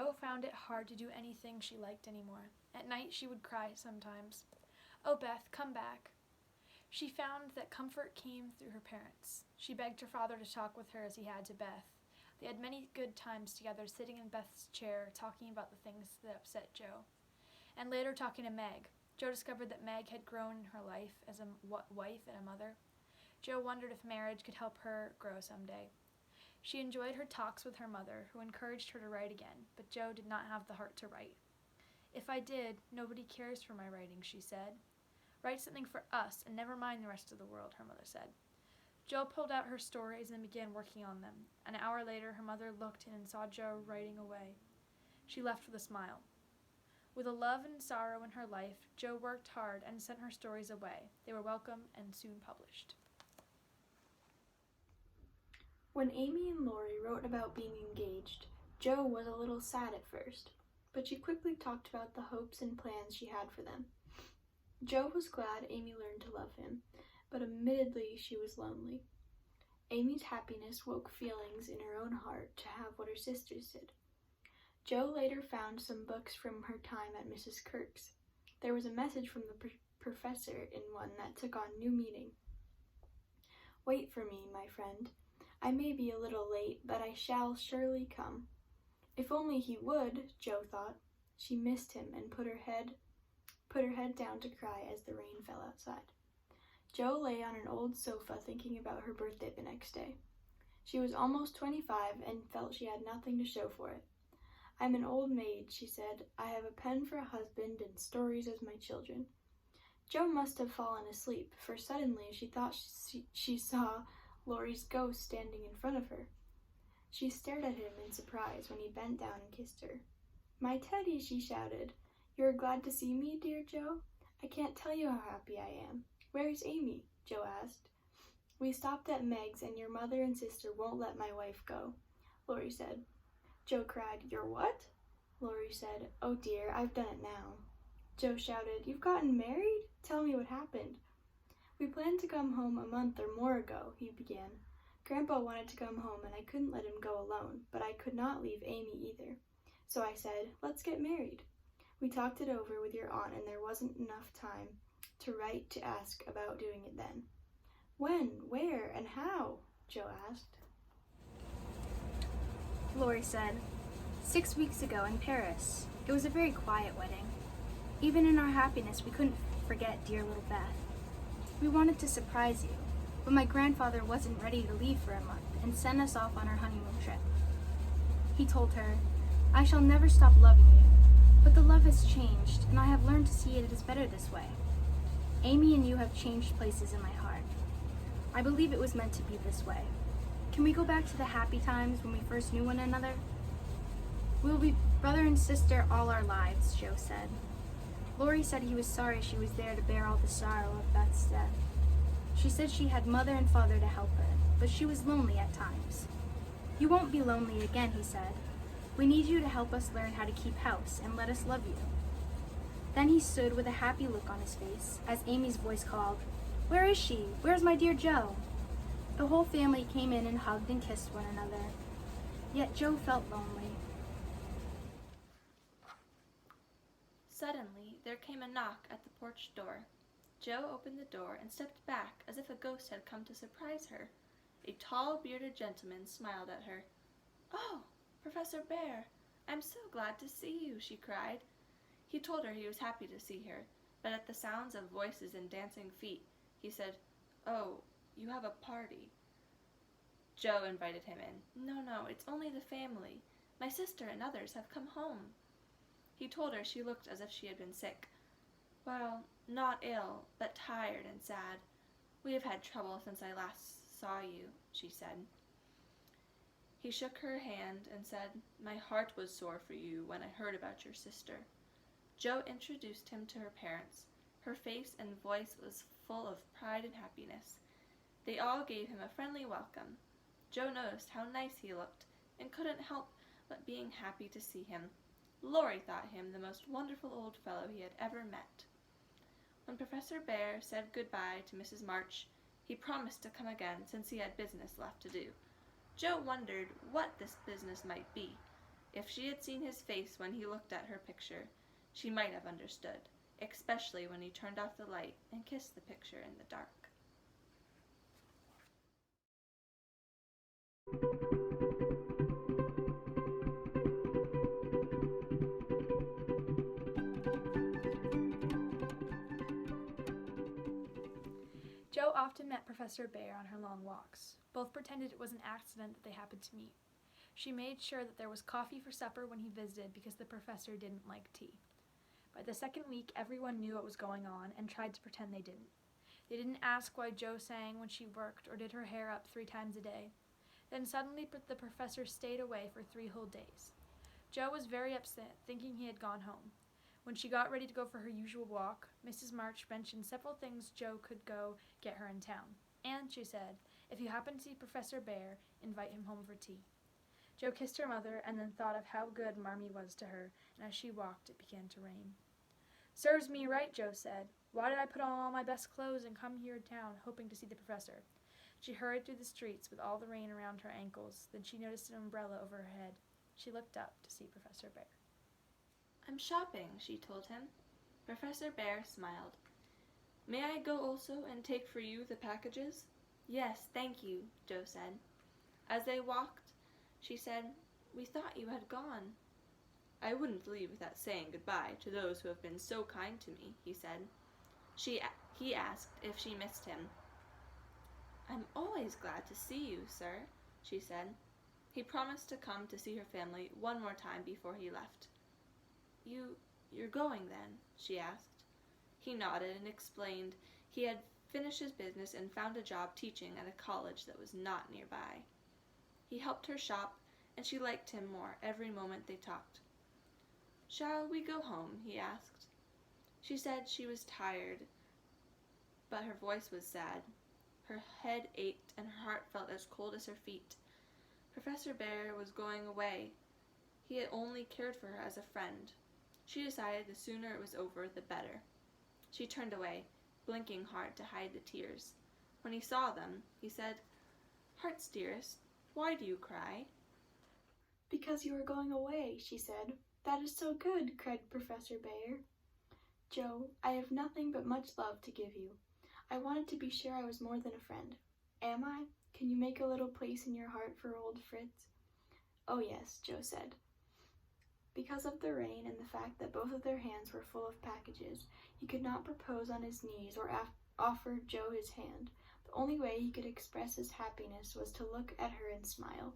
Jo found it hard to do anything she liked anymore. At night she would cry sometimes. "Oh, Beth, come back." She found that comfort came through her parents. She begged her father to talk with her as he had to Beth. They had many good times together, sitting in Beth's chair, talking about the things that upset Jo. And later talking to Meg. Jo discovered that Meg had grown in her life as a wife and a mother. Jo wondered if marriage could help her grow someday. She enjoyed her talks with her mother, who encouraged her to write again, but Jo did not have the heart to write. "If I did, nobody cares for my writing," she said. "Write something for us, and never mind the rest of the world," her mother said. Jo pulled out her stories and began working on them. An hour later, her mother looked in and saw Jo writing away. She left with a smile. With a love and sorrow in her life, Jo worked hard and sent her stories away. They were welcome and soon published. When Amy and Laurie wrote about being engaged, Jo was a little sad at first, but she quickly talked about the hopes and plans she had for them. Jo was glad Amy learned to love him, but admittedly she was lonely. Amy's happiness woke feelings in her own heart to have what her sisters did. Jo later found some books from her time at Mrs. Kirk's. There was a message from the professor in one that took on new meaning. "Wait for me, my friend. I may be a little late, but I shall surely come." If only he would, Jo thought. She missed him and put her head down to cry as the rain fell outside. Jo lay on an old sofa thinking about her birthday the next day. She was almost 25 and felt she had nothing to show for it. "I'm an old maid," she said. "I have a pen for a husband and stories as my children." Jo must have fallen asleep, for suddenly she thought she saw Laurie's ghost standing in front of her. She stared at him in surprise when he bent down and kissed her. "My Teddy," she shouted. "You are glad to see me, dear Jo? I can't tell you how happy I am." "Where's Amy?" Jo asked. "We stopped at Meg's, and your mother and sister won't let my wife go," Laurie said. Jo cried. "Your what?" Laurie said. "Oh dear, I've done it now." Jo shouted. "You've gotten married? Tell me what happened." "We planned to come home a month or more ago," he began. "Grandpa wanted to come home and I couldn't let him go alone, but I could not leave Amy either. So I said, let's get married. We talked it over with your aunt and there wasn't enough time to write to ask about doing it then." "When, where, and how?" Jo asked. Laurie said, 6 weeks ago in Paris. It was a very quiet wedding. Even in our happiness, we couldn't forget dear little Beth. We wanted to surprise you, but my grandfather wasn't ready to leave for a month and sent us off on our honeymoon trip. He told her, "I shall never stop loving you, but the love has changed, and I have learned to see it is better this way. Amy and you have changed places in my heart. I believe it was meant to be this way. Can we go back to the happy times when we first knew one another?" "We'll be brother and sister all our lives," Jo said. Laurie said he was sorry she was there to bear all the sorrow of Beth's death. She said she had mother and father to help her, but she was lonely at times. "You won't be lonely again," he said. "We need you to help us learn how to keep house and let us love you." Then he stood with a happy look on his face as Amy's voice called, "Where is she? Where's my dear Jo?" The whole family came in and hugged and kissed one another. Yet Jo felt lonely. Suddenly, there came a knock at the porch door. Jo opened the door and stepped back as if a ghost had come to surprise her. A tall, bearded gentleman smiled at her. "Oh, Professor Bear, I'm so glad to see you," she cried. He told her he was happy to see her, but at the sounds of voices and dancing feet, he said, "Oh, you have a party." Jo invited him in. No, it's only the family. My sister and others have come home." He told her she looked as if she had been sick. "Well, not ill, but tired and sad. We have had trouble since I last saw you," she said. He shook her hand and said, "My heart was sore for you when I heard about your sister." Jo introduced him to her parents. Her face and voice was full of pride and happiness. They all gave him a friendly welcome. Jo noticed how nice he looked and couldn't help but being happy to see him. Laurie thought him the most wonderful old fellow he had ever met. When Professor Bear said goodbye to Mrs. March, he promised to come again since he had business left to do. Jo wondered what this business might be. If she had seen his face when he looked at her picture, she might have understood, especially when he turned off the light and kissed the picture in the dark. Jo often met Professor Bear on her long walks. Both pretended it was an accident that they happened to meet. She made sure that there was coffee for supper when he visited because the professor didn't like tea. By the second week, everyone knew what was going on and tried to pretend they didn't. They didn't ask why Jo sang when she worked or did her hair up 3 times a day. Then suddenly the professor stayed away for 3 whole days. Jo was very upset, thinking he had gone home. When she got ready to go for her usual walk, Mrs. March mentioned several things Jo could go get her in town. And, she said, if you happen to see Professor Bear, invite him home for tea. Jo kissed her mother and then thought of how good Marmee was to her, and as she walked, it began to rain. Serves me right, Jo said. Why did I put on all my best clothes and come here to town, hoping to see the professor? She hurried through the streets with all the rain around her ankles. Then she noticed an umbrella over her head. She looked up to see Professor Bear. I'm shopping, she told him. Professor Bear smiled. May I go also and take for you the packages? Yes, thank you, Jo said. As they walked, she said, we thought you had gone. I wouldn't leave without saying goodbye to those who have been so kind to me, he said. He asked if she missed him. I'm always glad to see you, sir, she said. He promised to come to see her family one more time before he left. You're going then? She asked. He nodded and explained he had finished his business and found a job teaching at a college that was not nearby. He helped her shop, and she liked him more every moment they talked. Shall we go home? He asked. She said she was tired, but her voice was sad. Her head ached and her heart felt as cold as her feet. Professor Bear was going away. He had only cared for her as a friend. She decided the sooner it was over, the better. She turned away, blinking hard to hide the tears. When he saw them, he said, Hearts, dearest, why do you cry? Because you are going away, she said. That is so good, cried Professor Bear. Jo, I have nothing but much love to give you. I wanted to be sure I was more than a friend. Am I? Can you make a little place in your heart for old Fritz? Oh yes, Jo said. Because of the rain and the fact that both of their hands were full of packages, he could not propose on his knees or offer Jo his hand. The only way he could express his happiness was to look at her and smile.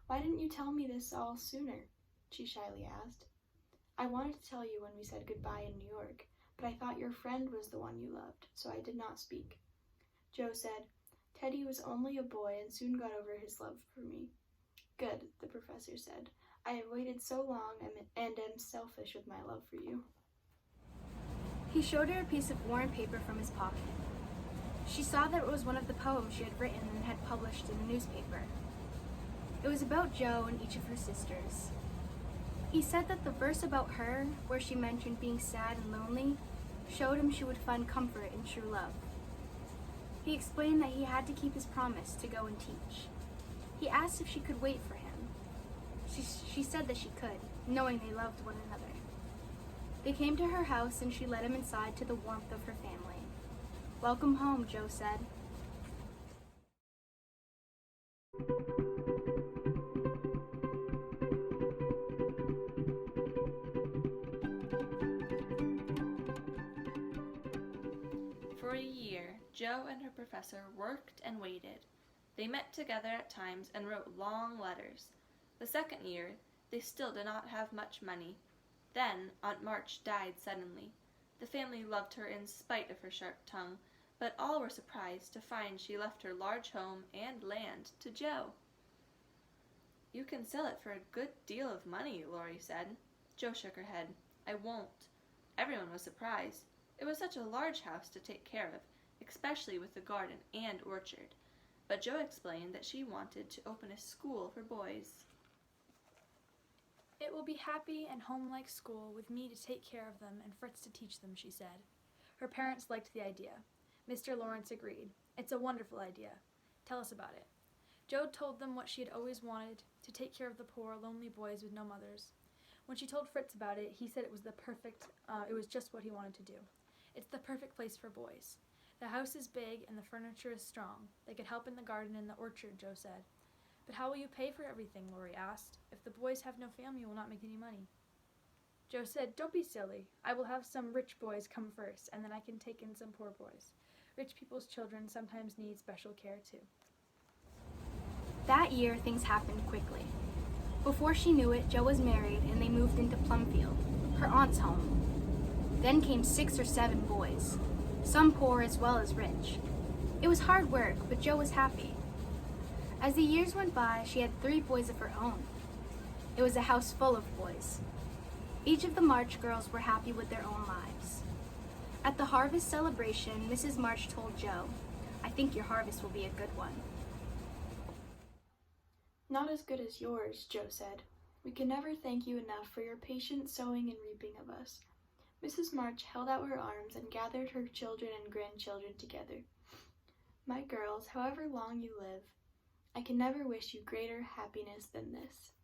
Why didn't you tell me this all sooner? She shyly asked. I wanted to tell you when we said goodbye in New York, but I thought your friend was the one you loved, so I did not speak. Jo said, Teddy was only a boy and soon got over his love for me. Good, the professor said. I have waited so long and am selfish with my love for you. He showed her a piece of worn paper from his pocket. She saw that it was one of the poems she had written and had published in a newspaper. It was about Jo and each of her sisters. He said that the verse about her, where she mentioned being sad and lonely, showed him she would find comfort in true love. He explained that he had to keep his promise to go and teach. He asked if she could wait for him. She said that she could, knowing they loved one another. They came to her house and she led him inside to the warmth of her family. Welcome home, Jo said. For a year, Jo and her professor worked and waited. They met together at times and wrote long letters. The second year, they still did not have much money. Then, Aunt March died suddenly. The family loved her in spite of her sharp tongue, but all were surprised to find she left her large home and land to Jo. You can sell it for a good deal of money, Laurie said. Jo shook her head. I won't. Everyone was surprised. It was such a large house to take care of, especially with the garden and orchard. But Jo explained that she wanted to open a school for boys. It will be happy and home-like school with me to take care of them and Fritz to teach them, she said. Her parents liked the idea. Mr. Lawrence agreed. It's a wonderful idea. Tell us about it. Jo told them what she had always wanted, to take care of the poor, lonely boys with no mothers. When she told Fritz about it, he said it was just what he wanted to do. It's the perfect place for boys. The house is big and the furniture is strong. They could help in the garden and the orchard, Jo said. But how will you pay for everything, Lori asked. If the boys have no family, you will not make any money. Jo said, don't be silly. I will have some rich boys come first, and then I can take in some poor boys. Rich people's children sometimes need special care too. That year, things happened quickly. Before she knew it, Jo was married and they moved into Plumfield, her aunt's home. Then came 6 or 7 boys, some poor as well as rich. It was hard work, but Jo was happy. As the years went by, she had 3 boys of her own. It was a house full of boys. Each of the March girls were happy with their own lives. At the harvest celebration, Mrs. March told Jo, "I think your harvest will be a good one." Not as good as yours, Jo said. We can never thank you enough for your patient sowing and reaping of us. Mrs. March held out her arms and gathered her children and grandchildren together. My girls, however long you live, I can never wish you greater happiness than this.